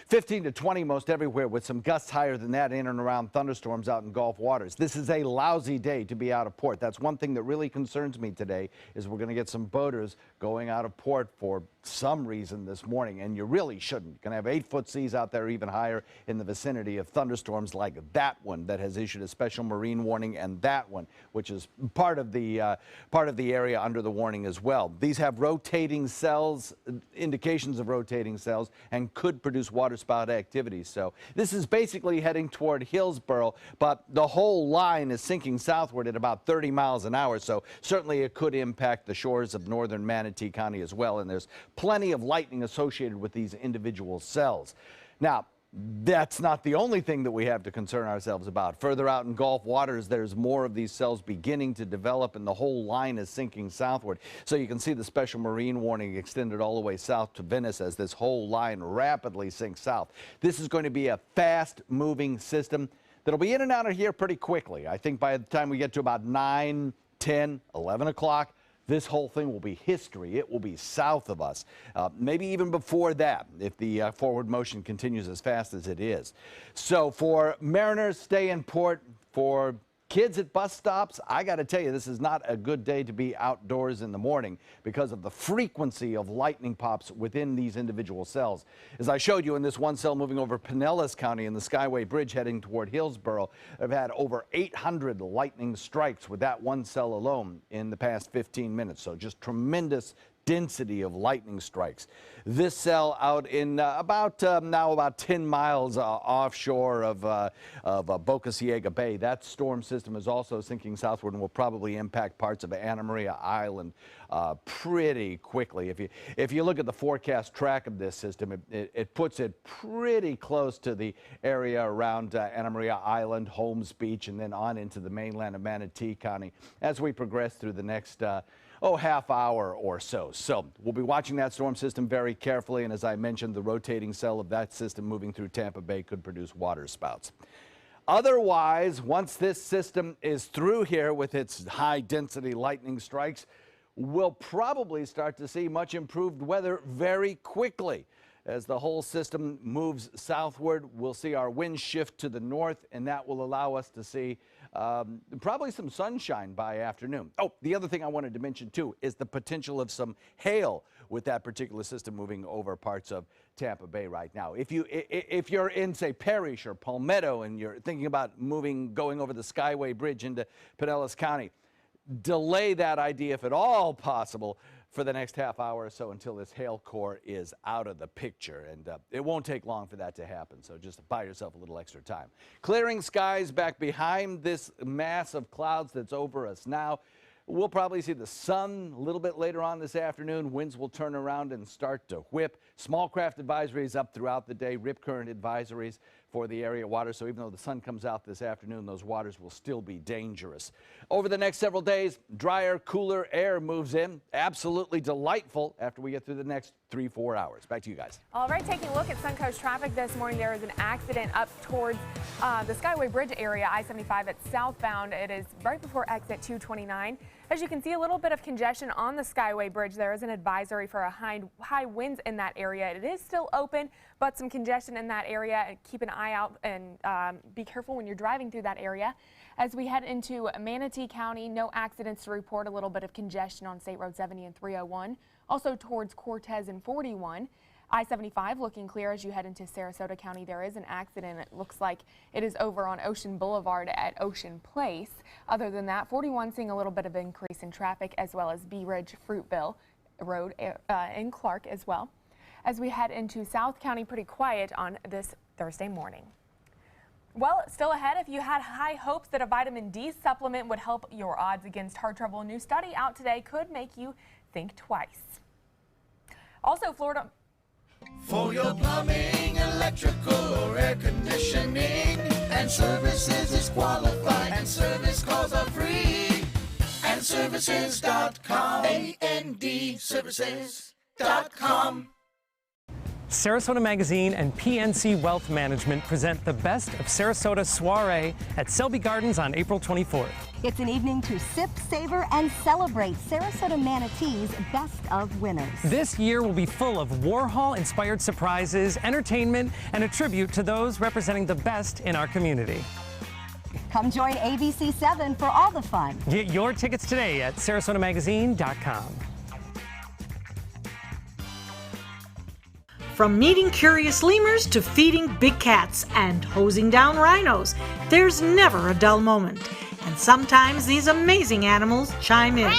S4: 15 to 20 most everywhere, with some gusts higher than that in and around thunderstorms out in Gulf waters. This is a lousy day to be out of port. That's one thing that really concerns me today, is we're going to get some boaters going out of port for some reason this morning, and you really shouldn't. You're going to have 8-foot seas out there, even higher in the vicinity of thunderstorms like that one that has issued a special marine warning, and that one, which is part of the area under the warning as well. These have rotating cells, indications of rotating cells, and could produce waterspout activities. So this is basically heading toward Hillsborough, but the whole line is sinking southward at about 30 miles an hour. So certainly it could impact the shores of northern Manatee County as well. And there's plenty of lightning associated with these individual cells. Now, that's not the only thing that we have to concern ourselves about. Further out in Gulf waters, there's more of these cells beginning to develop, and the whole line is sinking southward. So you can see the special marine warning extended all the way south to Venice as this whole line rapidly sinks south. This is going to be a fast-moving system that'll be in and out of here pretty quickly. I think by the time we get to about 9, 10, 11 o'clock, this whole thing will be history. It will be south of us, maybe even before that, if the forward motion continues as fast as it is. So for mariners, stay in port for Kids at bus stops, I got to tell you, this is not a good day to be outdoors in the morning because of the frequency of lightning pops within these individual cells. As I showed you in this one cell moving over Pinellas County in the Skyway Bridge heading toward Hillsborough, they've had over 800 lightning strikes with that one cell alone in the past 15 minutes. So just tremendous density of lightning strikes. This cell out in about 10 miles offshore of Boca Ciega Bay. That storm system is also sinking southward and will probably impact parts of Anna Maria Island pretty quickly. If you look at the forecast track of this system, it puts it pretty close to the area around Anna Maria Island, Holmes Beach, and then on into the mainland of Manatee County as we progress through the next half hour or so. So we'll be watching that storm system very carefully, and as I mentioned, the rotating cell of that system moving through Tampa Bay could produce water spouts. Otherwise, once this system is through here with its high density lightning strikes, we'll probably start to see much improved weather very quickly. As the whole system moves southward, we'll see our winds shift to the north, and that will allow us to see probably some sunshine by afternoon. Oh, the other thing I wanted to mention too is the potential of some hail with that particular system moving over parts of Tampa Bay right now. If you're in, say, Parrish or Palmetto and you're thinking about going over the Skyway Bridge into Pinellas County, delay that idea if at all possible for the next half hour or so until this hail core is out of the picture. And it won't take long for that to happen, so just buy yourself a little extra time. Clearing skies back behind this mass of clouds that's over us now. We'll probably see the sun a little bit later on this afternoon. Winds will turn around and start to whip. Small craft advisories up throughout the day. Rip current advisories for the area water. So even though the sun comes out this afternoon, those waters will still be dangerous. Over the next several days, drier, cooler air moves in. Absolutely delightful after we get through the next 3-4 hours. Back to you guys.
S2: All right, taking a look at Suncoast traffic this morning, there is an accident up towards the Skyway Bridge area, I-75 at southbound. It is right before exit 229. As you can see, a little bit of congestion on the Skyway Bridge. There is an advisory for a high winds in that area. It is still open, but some congestion in that area. Keep an eye out and be careful when you're driving through that area. As we head into Manatee County, no accidents to report. A little bit of congestion on State Road 70 and 301. Also towards Cortez and 41. I-75 looking clear as you head into Sarasota County. There is an accident. It looks like it is over on Ocean Boulevard at Ocean Place. Other than that, 41 seeing a little bit of increase in traffic, as well as Bee Ridge Fruitville Road in Clark as well. As we head into South County, pretty quiet on this Thursday morning. Well, still ahead, if you had high hopes that a vitamin D supplement would help your odds against heart trouble, a new study out today could make you think twice. Also, Florida.
S8: For your plumbing, electrical, or air conditioning, and services is qualified, and service calls are free. And services.com, A-N-D, services.com.
S11: Sarasota Magazine and PNC Wealth Management present the Best of Sarasota Soiree at Selby Gardens on April 24th.
S12: It's an evening to sip, savor, and celebrate Sarasota Manatee's best of winners.
S11: This year will be full of Warhol-inspired surprises, entertainment, and a tribute to those representing the best in our community.
S12: Come join ABC7 for all the fun.
S11: Get your tickets today at SarasotaMagazine.com.
S13: From meeting curious lemurs to feeding big cats and hosing down rhinos, there's never a dull moment. And sometimes these amazing animals chime in.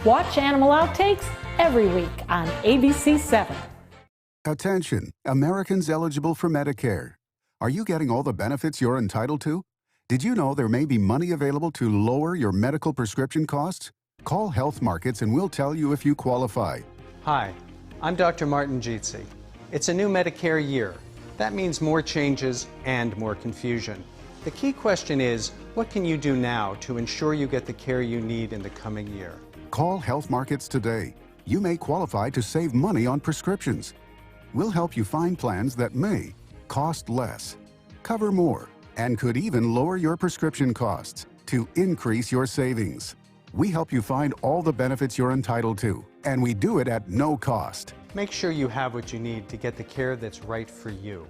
S14: Watch Animal Outtakes every week on ABC7.
S15: Attention, Americans eligible for Medicare. Are you getting all the benefits you're entitled to? Did you know there may be money available to lower your medical prescription costs? Call Health Markets and we'll tell you if you qualify.
S16: Hi, I'm Dr. Martin Jeetsi. It's a new Medicare year. That means more changes and more confusion. The key question is, what can you do now to ensure you get the care you need in the coming year?
S15: Call Health Markets today. You may qualify to save money on prescriptions. We'll help you find plans that may cost less, cover more, and could even lower your prescription costs to increase your savings. We help you find all the benefits you're entitled to, and we do it at no cost.
S16: Make sure you have what you need to get the care that's right for you.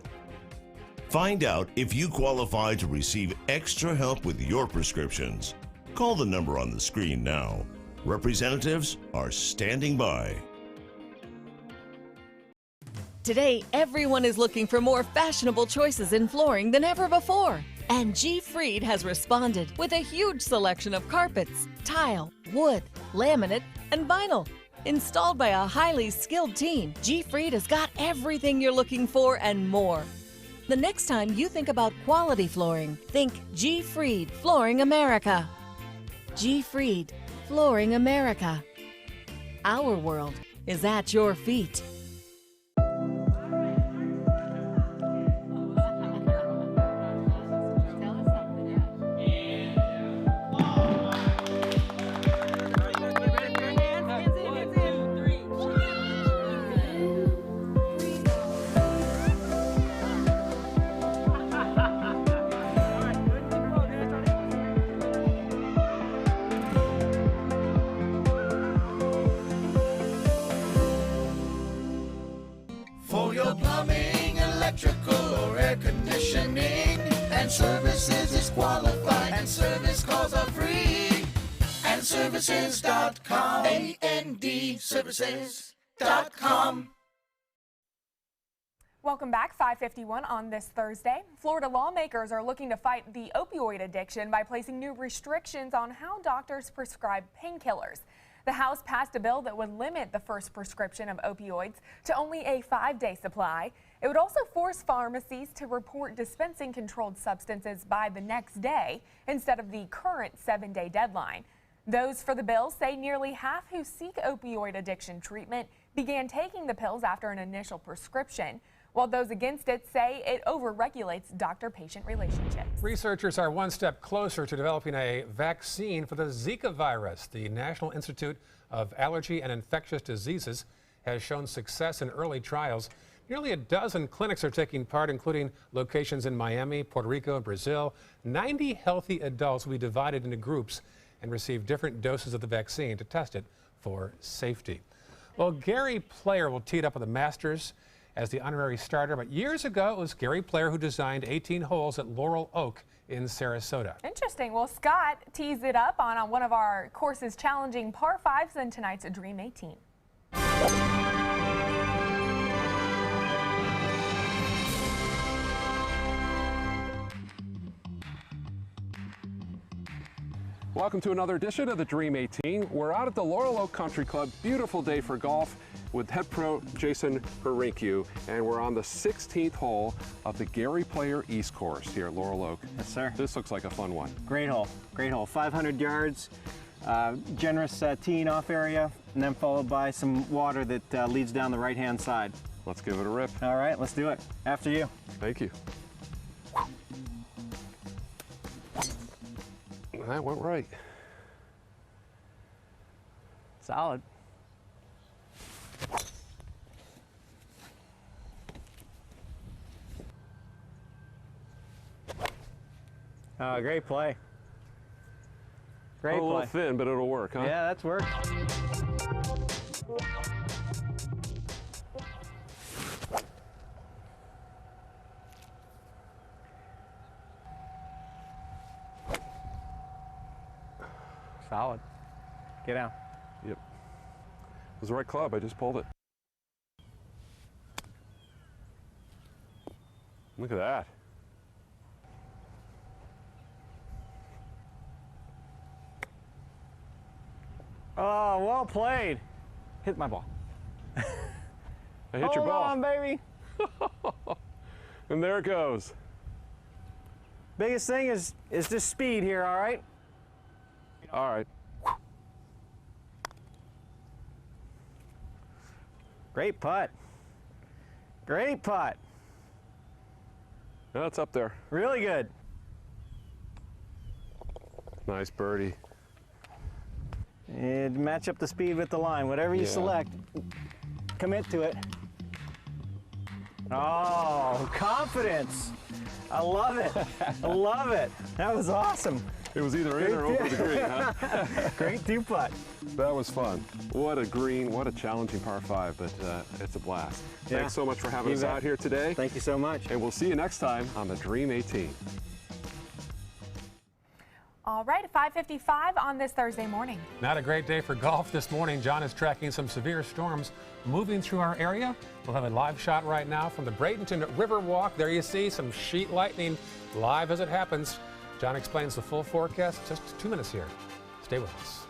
S3: Find out if you qualify to receive extra help with your prescriptions. Call the number on the screen now. Representatives are standing by.
S5: Today, everyone is looking for more fashionable choices in flooring than ever before. And G. Fried has responded with a huge selection of carpets, tile, wood, laminate, and vinyl. Installed by a highly skilled team, G. Fried has got everything you're looking for and more. The next time you think about quality flooring, think G. Fried Flooring America. G. Fried Flooring America. Our world is at your feet.
S8: For your plumbing, electrical, or air conditioning, and services is qualified, and service calls are free. And services.com, AND services.com.
S2: Welcome back, 5:51 on this Thursday. Florida lawmakers are looking to fight the opioid addiction by placing new restrictions on how doctors prescribe painkillers. The House passed a bill that would limit the first prescription of opioids to only a 5-day supply. It would also force pharmacies to report dispensing controlled substances by the next day instead of the current 7-day deadline. Those for the bill say nearly half who seek opioid addiction treatment began taking the pills after an initial prescription, while those against it say it overregulates doctor-patient relationships.
S6: Researchers are one step closer to developing a vaccine for the Zika virus. The National Institute of Allergy and Infectious Diseases has shown success in early trials. Nearly a dozen clinics are taking part, including locations in Miami, Puerto Rico, and Brazil. 90 healthy adults will be divided into groups and receive different doses of the vaccine to test it for safety. Well, Gary Player will tee it up with the Masters as the honorary starter, but years ago it was Gary Player who designed 18 holes at Laurel Oak in Sarasota.
S2: Interesting. Well, Scott tees it up on one of our course's challenging par 5s in tonight's Dream 18.
S7: Welcome to another edition of the Dream 18. We're out at the Laurel Oak Country Club. Beautiful day for golf with head pro Jason Harinkyu, and we're on the 16th hole of the Gary Player East Course here at Laurel Oak.
S9: Yes, sir.
S7: This looks like a fun one.
S9: Great hole, 500 yards, generous teeing off area, and then followed by some water that leads down the right-hand side.
S7: Let's give it a rip.
S9: All right, let's do it. After you.
S7: Thank you. That went right.
S9: Solid. Great play. Great
S7: a little
S9: play.
S7: thin, but it'll work, huh?
S9: Yeah, that's work. Solid. Get down.
S7: Yep. It was the right club. I just pulled it. Look at that.
S9: Oh, well played. Hit my ball.
S7: I hit your ball.
S9: Hold on, baby.
S7: And there it goes.
S9: Biggest thing is just speed here, all right?
S7: All right.
S9: Great putt. Great putt.
S7: That's up there.
S9: Really good.
S7: Nice birdie.
S9: And match up the speed with the line. Whatever you select, commit to it. Oh, confidence. I love it. I love it. That was awesome.
S7: It was either in or over the green, huh?
S9: Great two putt.
S7: That was fun. What a green, what a challenging par 5, but it's a blast.
S9: Yeah.
S7: Thanks so much for having us out here today.
S9: Thank you so much.
S7: And we'll see you next time on the Dream 18.
S2: All right, 5:55 on this Thursday morning.
S6: Not a great day for golf this morning. John is tracking some severe storms moving through our area. We'll have a live shot right now from the Bradenton Riverwalk. There you see some sheet lightning live as it happens. John explains the full forecast just 2 minutes here. Stay with us.